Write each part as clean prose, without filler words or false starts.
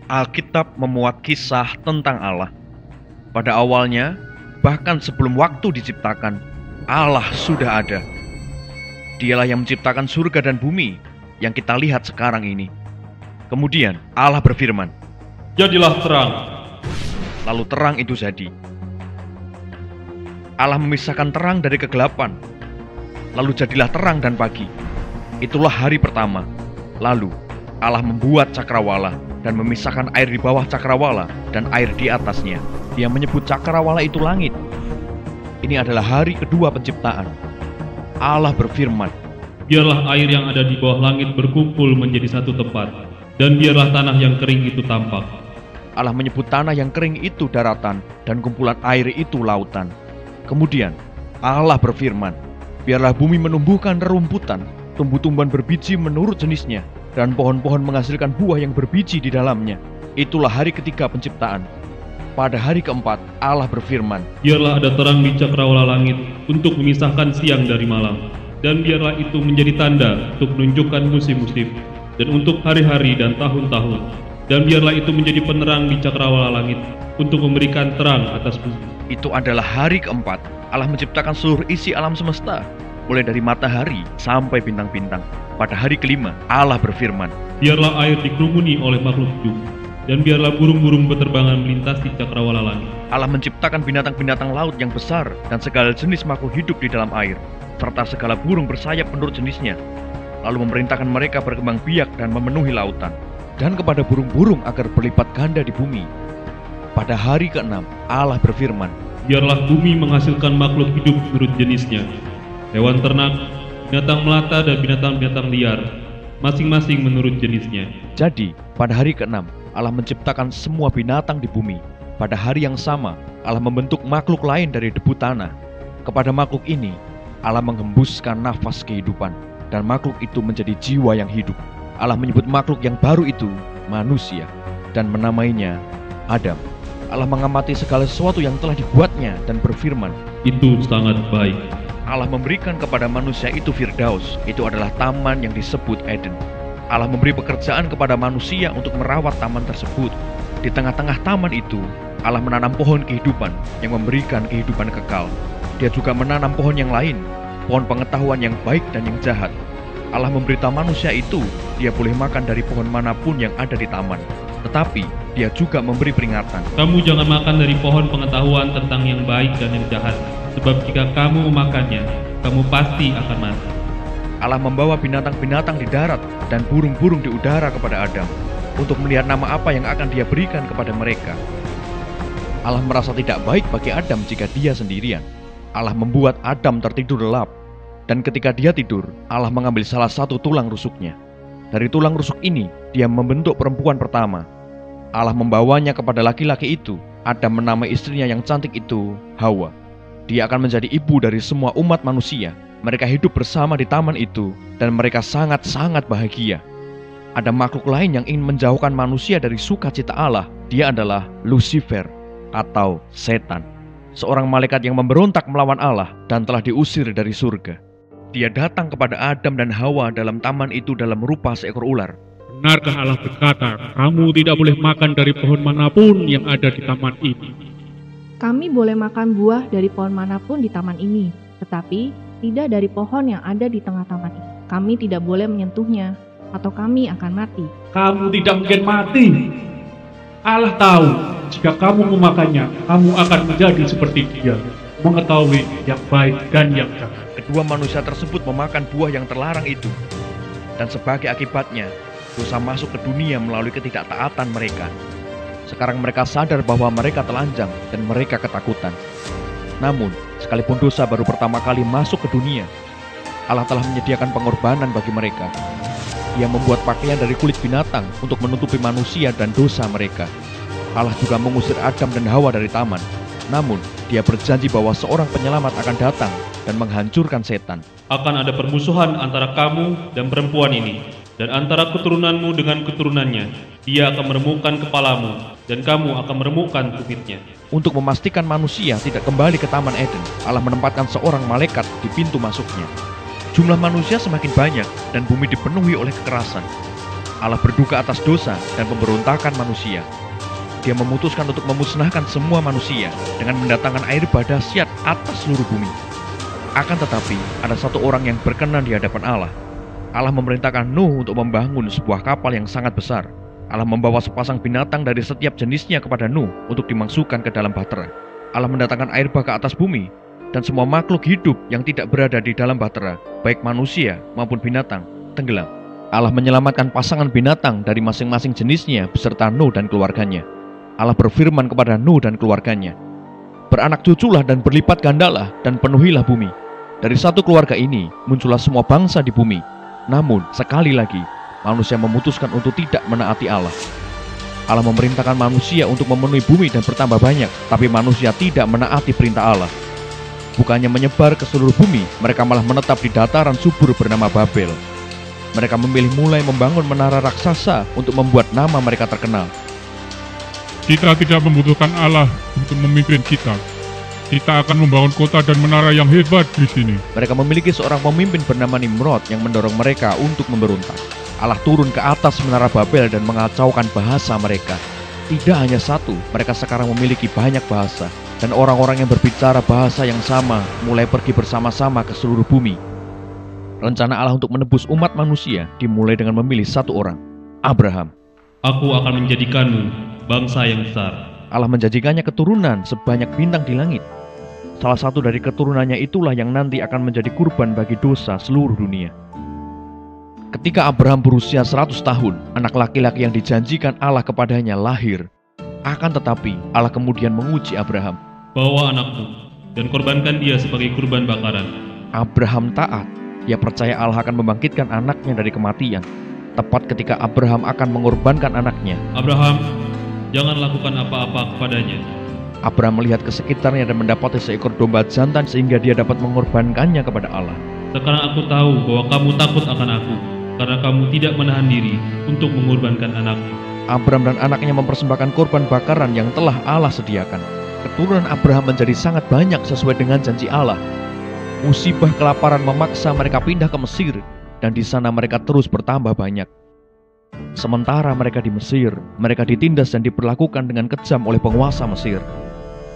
Alkitab memuat kisah tentang Allah. Pada awalnya, bahkan sebelum waktu diciptakan, Allah sudah ada. Dialah yang menciptakan surga dan bumi yang kita lihat sekarang ini. Kemudian Allah berfirman, "Jadilah terang." lalu terang itu jadi. Allah memisahkan terang dari kegelapan. Lalu jadilah terang dan pagi. Itulah hari pertama. Lalu Allah membuat cakrawala dan memisahkan air di bawah cakrawala dan air di atasnya. Dia menyebut cakrawala itu langit. Ini adalah hari kedua penciptaan. Allah berfirman, "Biarlah air yang ada di bawah langit berkumpul menjadi satu tempat, dan biarlah tanah yang kering itu tampak." Allah menyebut tanah yang kering itu daratan dan kumpulan air itu lautan. Kemudian Allah berfirman, "Biarlah bumi menumbuhkan rerumputan, tumbuh-tumbuhan berbiji menurut jenisnya, dan pohon-pohon menghasilkan buah yang berbiji di dalamnya." Itulah hari ketiga penciptaan. Pada hari keempat, Allah berfirman, "Biarlah ada terang di cakrawala langit untuk memisahkan siang dari malam, dan biarlah itu menjadi tanda untuk menunjukkan musim-musim, dan untuk hari-hari dan tahun-tahun, dan biarlah itu menjadi penerang di cakrawala langit untuk memberikan terang atas bumi." Itu adalah hari keempat. Allah menciptakan seluruh isi alam semesta, mulai dari matahari sampai bintang-bintang. Pada hari kelima, Allah berfirman, "Biarlah air dikerumuni oleh makhluk hidup, dan biarlah burung-burung berterbangan melintasi cakrawala langit." Allah menciptakan binatang-binatang laut yang besar dan segala jenis makhluk hidup di dalam air, serta segala burung bersayap menurut jenisnya. Lalu memerintahkan mereka berkembang biak dan memenuhi lautan, dan kepada burung-burung agar berlipat ganda di bumi. Pada hari keenam, Allah berfirman, "Biarlah bumi menghasilkan makhluk hidup menurut jenisnya, hewan ternak, binatang melata dan binatang-binatang liar, masing-masing menurut jenisnya." Jadi, pada hari keenam, Allah menciptakan semua binatang di bumi. Pada hari yang sama, Allah membentuk makhluk lain dari debu tanah. Kepada makhluk ini, Allah menghembuskan nafas kehidupan, dan makhluk itu menjadi jiwa yang hidup. Allah menyebut makhluk yang baru itu manusia, dan menamainya Adam. Allah mengamati segala sesuatu yang telah dibuatnya dan berfirman, "Itu sangat baik." Allah memberikan kepada manusia itu Firdaus. Itu adalah taman yang disebut Eden. Allah memberi pekerjaan kepada manusia untuk merawat taman tersebut. Di tengah-tengah taman itu, Allah menanam pohon kehidupan yang memberikan kehidupan kekal. Dia juga menanam pohon yang lain, pohon pengetahuan yang baik dan yang jahat. Allah memberitahu manusia itu, dia boleh makan dari pohon manapun yang ada di taman. Tetapi, dia juga memberi peringatan. "Kamu jangan makan dari pohon pengetahuan tentang yang baik dan yang jahat, sebab jika kamu memakannya, kamu pasti akan mati." Allah membawa binatang-binatang di darat dan burung-burung di udara kepada Adam untuk melihat nama apa yang akan dia berikan kepada mereka. Allah merasa tidak baik bagi Adam jika dia sendirian. Allah membuat Adam tertidur lelap, dan ketika dia tidur, Allah mengambil salah satu tulang rusuknya. Dari tulang rusuk ini, dia membentuk perempuan pertama. Allah membawanya kepada laki-laki itu. Adam menamai istrinya yang cantik itu Hawa. Dia akan menjadi ibu dari semua umat manusia. Mereka hidup bersama di taman itu, dan mereka sangat-sangat bahagia. Ada makhluk lain yang ingin menjauhkan manusia dari sukacita Allah. Dia adalah Lucifer atau setan, seorang malaikat yang memberontak melawan Allah dan telah diusir dari surga. Dia datang kepada Adam dan Hawa dalam taman itu dalam rupa seekor ular. Benarkah Allah berkata, kamu tidak boleh makan dari pohon manapun yang ada di taman ini? Kami boleh makan buah dari pohon manapun di taman ini, tetapi tidak dari pohon yang ada di tengah taman ini. Kami tidak boleh menyentuhnya, atau kami akan mati. Kamu tidak mungkin mati. Allah tahu, jika kamu memakannya, kamu akan menjadi seperti Dia, mengetahui yang baik dan yang jahat. Kedua manusia tersebut memakan buah yang terlarang itu, dan sebagai akibatnya, dosa masuk ke dunia melalui ketidaktaatan mereka. Sekarang mereka sadar bahwa mereka telanjang dan mereka ketakutan. Namun, sekalipun dosa baru pertama kali masuk ke dunia, Allah telah menyediakan pengorbanan bagi mereka. Dia membuat pakaian dari kulit binatang untuk menutupi manusia dan dosa mereka. Allah juga mengusir Adam dan Hawa dari taman. Namun, Dia berjanji bahwa seorang penyelamat akan datang dan menghancurkan setan. "Akan ada permusuhan antara kamu dan perempuan ini, dan antara keturunanmu dengan keturunannya. Dia akan meremukkan kepalamu, dan kamu akan meremukkan tumitnya." Untuk memastikan manusia tidak kembali ke Taman Eden, Allah menempatkan seorang malaikat di pintu masuknya. Jumlah manusia semakin banyak dan bumi dipenuhi oleh kekerasan. Allah berduka atas dosa dan pemberontakan manusia. Dia memutuskan untuk memusnahkan semua manusia dengan mendatangkan air bah dahsyat atas seluruh bumi. Akan tetapi, ada satu orang yang berkenan di hadapan Allah. Allah memerintahkan Nuh untuk membangun sebuah kapal yang sangat besar. Allah membawa sepasang binatang dari setiap jenisnya kepada Nuh untuk dimasukkan ke dalam bahtera. Allah mendatangkan air bah ke atas bumi, dan semua makhluk hidup yang tidak berada di dalam bahtera, baik manusia maupun binatang, tenggelam. Allah menyelamatkan pasangan binatang dari masing-masing jenisnya beserta Nuh dan keluarganya. Allah berfirman kepada Nuh dan keluarganya, "Beranak cuculah dan berlipat gandalah dan penuhilah bumi. Dari satu keluarga ini muncullah semua bangsa di bumi. Namun sekali lagi manusia memutuskan untuk tidak menaati Allah." Allah memerintahkan manusia untuk memenuhi bumi dan bertambah banyak, tapi manusia tidak menaati perintah Allah. Bukannya menyebar ke seluruh bumi, mereka malah menetap di dataran subur bernama Babel. Mereka memilih mulai membangun menara raksasa untuk membuat nama mereka terkenal. Kita tidak membutuhkan Allah untuk memimpin kita. Kita akan membangun kota dan menara yang hebat di sini. Mereka memiliki seorang pemimpin bernama Nimrod yang mendorong mereka untuk memberontak. Allah turun ke atas menara Babel dan mengacaukan bahasa mereka. Tidak hanya satu, mereka sekarang memiliki banyak bahasa. Dan orang-orang yang berbicara bahasa yang sama mulai pergi bersama-sama ke seluruh bumi. Rencana Allah untuk menebus umat manusia dimulai dengan memilih satu orang, Abraham. Aku akan menjadikanmu bangsa yang besar. Allah menjanjikannya keturunan sebanyak bintang di langit. Salah satu dari keturunannya itulah yang nanti akan menjadi kurban bagi dosa seluruh dunia. Ketika Abraham berusia 100 tahun, anak laki-laki yang dijanjikan Allah kepadanya lahir. Akan tetapi, Allah kemudian menguji Abraham. Bawa anakmu dan korbankan dia sebagai kurban bakaran. Abraham taat. Ia percaya Allah akan membangkitkan anaknya dari kematian. Tepat ketika Abraham akan mengorbankan anaknya, Abraham, jangan lakukan apa-apa kepadanya. Abraham melihat ke sekitarnya dan mendapati seekor domba jantan sehingga dia dapat mengorbankannya kepada Allah. Sekarang aku tahu bahwa kamu takut akan aku, karena kamu tidak menahan diri untuk mengorbankan anakmu. Abraham dan anaknya mempersembahkan korban bakaran yang telah Allah sediakan. Keturunan Abraham menjadi sangat banyak sesuai dengan janji Allah. Musibah kelaparan memaksa mereka pindah ke Mesir, dan di sana mereka terus bertambah banyak. Sementara mereka di Mesir, mereka ditindas dan diperlakukan dengan kejam oleh penguasa Mesir.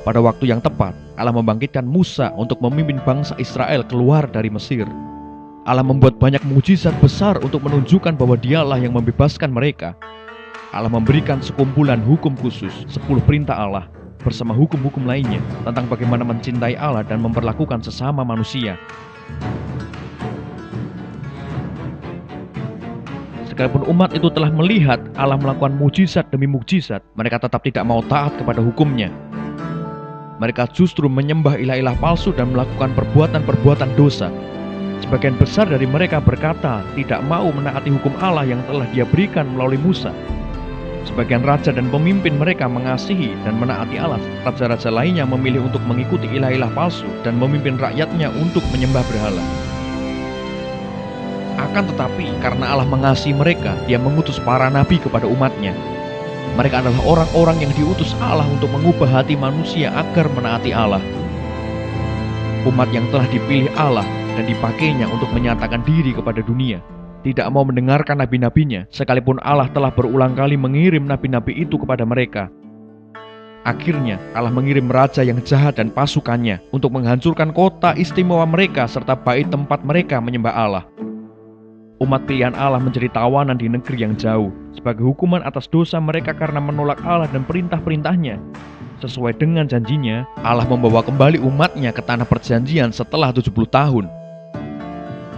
Pada waktu yang tepat, Allah membangkitkan Musa untuk memimpin bangsa Israel keluar dari Mesir. Allah membuat banyak mukjizat besar untuk menunjukkan bahwa Dialah yang membebaskan mereka. Allah memberikan sekumpulan hukum khusus, 10 perintah Allah, bersama hukum-hukum lainnya tentang bagaimana mencintai Allah dan memperlakukan sesama manusia. Sekalipun umat itu telah melihat Allah melakukan mukjizat demi mukjizat, mereka tetap tidak mau taat kepada hukumnya. Mereka justru menyembah ilah-ilah palsu dan melakukan perbuatan-perbuatan dosa. Sebagian besar dari mereka berkata tidak mau menaati hukum Allah yang telah Dia berikan melalui Musa. Sebagian raja dan pemimpin mereka mengasihi dan menaati Allah. Raja-raja lainnya memilih untuk mengikuti ilah-ilah palsu dan memimpin rakyatnya untuk menyembah berhala. Akan tetapi, karena Allah mengasihi mereka, Dia mengutus para nabi kepada umatnya. Mereka adalah orang-orang yang diutus Allah untuk mengubah hati manusia agar menaati Allah. Umat yang telah dipilih Allah dan dipakainya untuk menyatakan diri kepada dunia, tidak mau mendengarkan nabi-nabinya, sekalipun Allah telah berulang kali mengirim nabi-nabi itu kepada mereka. Akhirnya Allah mengirim raja yang jahat dan pasukannya untuk menghancurkan kota istimewa mereka serta bait tempat mereka menyembah Allah. Umat pilihan Allah menjadi tawanan di negeri yang jauh sebagai hukuman atas dosa mereka karena menolak Allah dan perintah-perintahnya. Sesuai dengan janjinya, Allah membawa kembali umatnya ke tanah perjanjian setelah 70 tahun.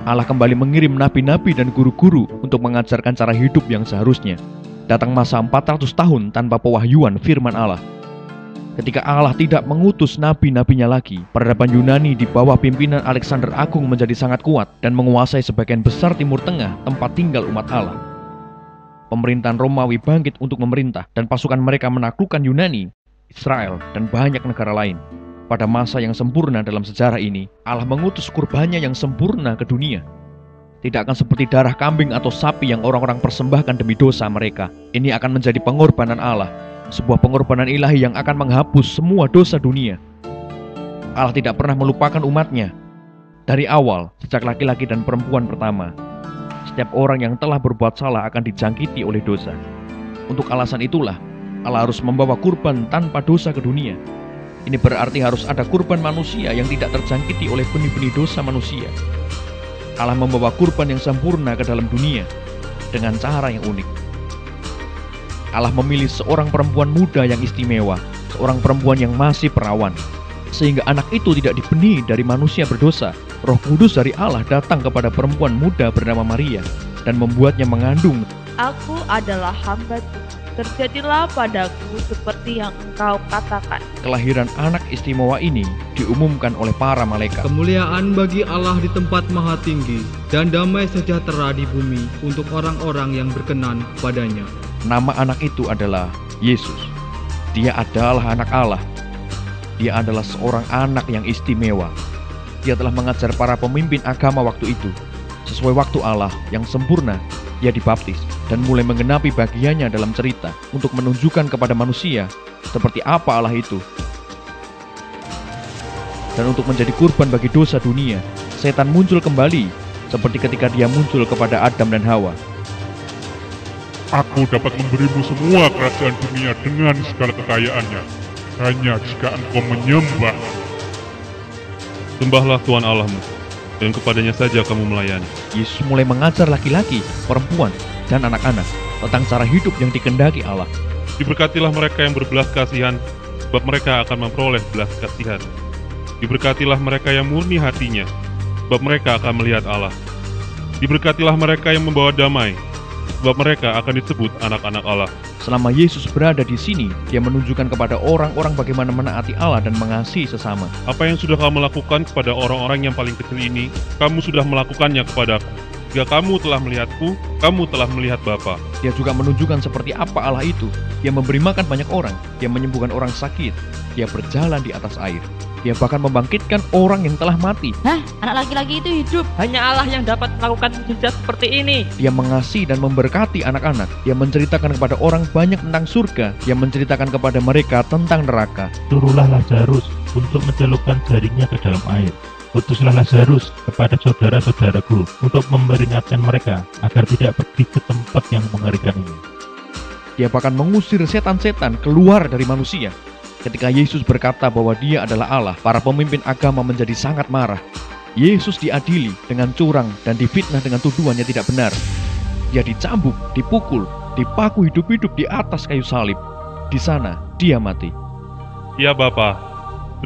Allah kembali mengirim nabi-nabi dan guru-guru untuk mengajarkan cara hidup yang seharusnya. Datang masa 400 tahun tanpa pewahyuan firman Allah. Ketika Allah tidak mengutus nabi-nabinya lagi, peradaban Yunani di bawah pimpinan Alexander Agung menjadi sangat kuat dan menguasai sebagian besar Timur Tengah, tempat tinggal umat Allah. Pemerintahan Romawi bangkit untuk memerintah dan pasukan mereka menaklukkan Yunani, Israel, dan banyak negara lain. Pada masa yang sempurna dalam sejarah ini, Allah mengutus kurbannya yang sempurna ke dunia. Tidak akan seperti darah kambing atau sapi yang orang-orang persembahkan demi dosa mereka. Ini akan menjadi pengorbanan Allah, sebuah pengorbanan ilahi yang akan menghapus semua dosa dunia. Allah tidak pernah melupakan umatnya. Dari awal, sejak laki-laki dan perempuan pertama, Setiap orang yang telah berbuat salah akan dijangkiti oleh dosa. Untuk alasan itulah, Allah harus membawa kurban tanpa dosa ke dunia. Ini berarti harus ada kurban manusia yang tidak terjangkiti oleh benih-benih dosa manusia. Allah membawa kurban yang sempurna ke dalam dunia dengan cara yang unik. Allah memilih seorang perempuan muda yang istimewa, seorang perempuan yang masih perawan, sehingga anak itu tidak dibenih dari manusia berdosa. Roh Kudus dari Allah datang kepada perempuan muda bernama Maria dan membuatnya mengandung. Aku adalah hamba Tuhan. Terjadilah padaku seperti yang engkau katakan. Kelahiran anak istimewa ini diumumkan oleh para malaikat. Kemuliaan bagi Allah di tempat maha tinggi, dan damai sejahtera di bumi untuk orang-orang yang berkenan padanya. Nama anak itu adalah Yesus. Dia adalah anak Allah. Dia adalah seorang anak yang istimewa. Dia telah mengajar para pemimpin agama waktu itu. Sesuai waktu Allah yang sempurna, dia dibaptis dan mulai menggenapi bagiannya dalam cerita untuk menunjukkan kepada manusia seperti apa Allah itu. Dan untuk menjadi kurban bagi dosa dunia, setan muncul kembali seperti ketika dia muncul kepada Adam dan Hawa. Aku dapat memberimu semua kerajaan dunia dengan segala kekayaannya, hanya jika engkau menyembah. Sembahlah Tuhan Allahmu, dan kepadanya saja kamu melayani. Yesus mulai mengajar laki-laki, perempuan, dan anak-anak tentang cara hidup yang dikehendaki Allah. Diberkatilah mereka yang berbelas kasihan, sebab mereka akan memperoleh belas kasihan. Diberkatilah mereka yang murni hatinya, sebab mereka akan melihat Allah. Diberkatilah mereka yang membawa damai, sebab mereka akan disebut anak-anak Allah. Selama Yesus berada di sini, dia menunjukkan kepada orang-orang bagaimana menaati Allah dan mengasihi sesama. Apa yang sudah kamu lakukan kepada orang-orang yang paling kecil ini, kamu sudah melakukannya kepadaku. Jika kamu telah melihatku, kamu telah melihat Bapa. Dia juga menunjukkan seperti apa Allah itu. Dia memberi makan banyak orang, dia menyembuhkan orang sakit, dia berjalan di atas air. Dia bahkan membangkitkan orang yang telah mati. Hah? Anak laki-laki itu hidup? Hanya Allah yang dapat melakukan mujizat seperti ini. Dia mengasihi dan memberkati anak-anak. Dia menceritakan kepada orang banyak tentang surga. Dia menceritakan kepada mereka tentang neraka. Suruhlah Lazarus untuk mencelupkan jaringnya ke dalam air. Utuslah Lazarus kepada saudara-saudaraku untuk memperingatkan mereka agar tidak pergi ke tempat yang mengerikan ini. Dia bahkan mengusir setan-setan keluar dari manusia. Ketika Yesus berkata bahwa dia adalah Allah, para pemimpin agama menjadi sangat marah. Yesus diadili dengan curang dan difitnah dengan tuduhan yang tidak benar. Dia dicambuk, dipukul, dipaku hidup-hidup di atas kayu salib. Di sana, dia mati. Ya Bapa,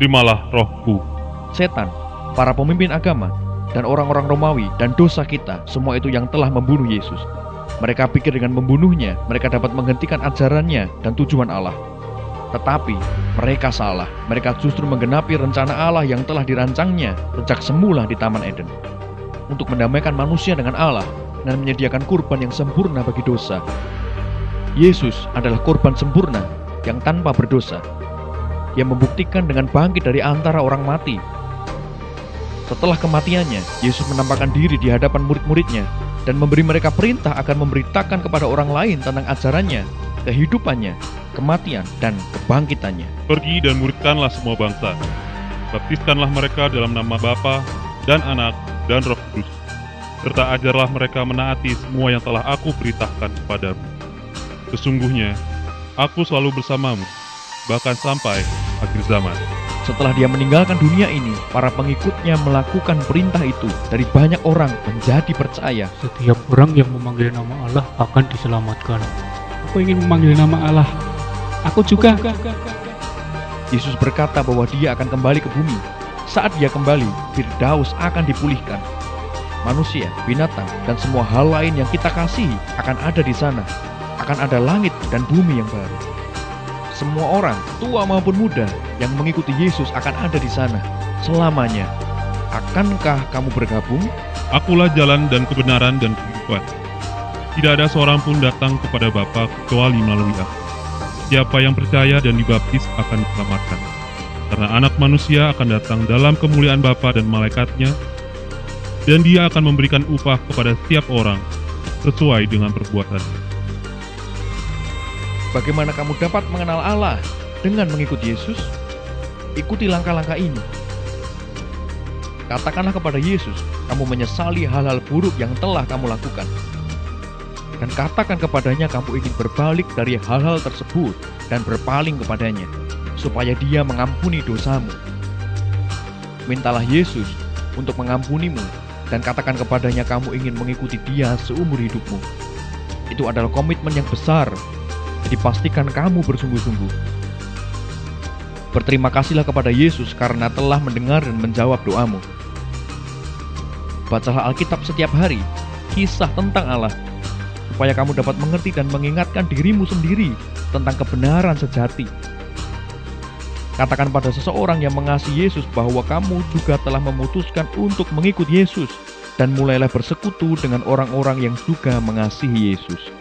terimalah rohku. Setan, para pemimpin agama, dan orang-orang Romawi dan dosa kita, semua itu yang telah membunuh Yesus. Mereka pikir dengan membunuhnya, mereka dapat menghentikan ajarannya dan tujuan Allah. Tetapi mereka salah. Mereka justru menggenapi rencana Allah yang telah dirancangnya sejak semula di Taman Eden, untuk mendamaikan manusia dengan Allah dan menyediakan kurban yang sempurna bagi dosa. Yesus adalah kurban sempurna yang tanpa berdosa. Dia membuktikan dengan bangkit dari antara orang mati. Setelah kematiannya, Yesus menampakkan diri di hadapan murid-muridnya dan memberi mereka perintah akan memberitakan kepada orang lain tentang ajarannya, kehidupannya, kematian, dan kebangkitannya. Pergi dan muridkanlah semua bangsa. Baptiskanlah mereka dalam nama Bapa dan Anak dan Roh Kudus. Serta ajarlah mereka menaati semua yang telah aku perintahkan kepadamu. Sesungguhnya, aku selalu bersamamu, bahkan sampai akhir zaman. Setelah dia meninggalkan dunia ini, para pengikutnya melakukan perintah itu. Dari banyak orang menjadi percaya. Setiap orang yang memanggil nama Allah akan diselamatkan. Aku ingin memanggil nama Allah. Aku juga. Yesus berkata bahwa dia akan kembali ke bumi. Saat dia kembali, Firdaus akan dipulihkan. Manusia, binatang, dan semua hal lain yang kita kasihi akan ada di sana. Akan ada langit dan bumi yang baru. Semua orang, tua maupun muda, yang mengikuti Yesus akan ada di sana selamanya. Akankah kamu bergabung? Akulah jalan dan kebenaran dan kehidupan. Tidak ada seorang pun datang kepada Bapa kecuali melalui aku. Siapa yang percaya dan dibaptis akan diselamatkan. Karena Anak Manusia akan datang dalam kemuliaan Bapa dan malaikatnya, dan dia akan memberikan upah kepada setiap orang sesuai dengan perbuatannya. Bagaimana kamu dapat mengenal Allah dengan mengikuti Yesus? Ikuti langkah-langkah ini. katakanlah kepada Yesus, kamu menyesali hal-hal buruk yang telah kamu lakukan. Dan katakan kepadanya kamu ingin berbalik dari hal-hal tersebut dan berpaling kepadanya, supaya dia mengampuni dosamu. Mintalah Yesus untuk mengampunimu dan katakan kepadanya kamu ingin mengikuti dia seumur hidupmu. Itu adalah komitmen yang besar, jadi pastikan kamu bersungguh-sungguh. Berterima kasihlah kepada Yesus karena telah mendengar dan menjawab doamu. Bacalah Alkitab setiap hari, kisah tentang Allah, supaya kamu dapat mengerti dan mengingatkan dirimu sendiri tentang kebenaran sejati. Katakan pada seseorang yang mengasihi Yesus bahwa kamu juga telah memutuskan untuk mengikut Yesus dan mulailah bersekutu dengan orang-orang yang juga mengasihi Yesus.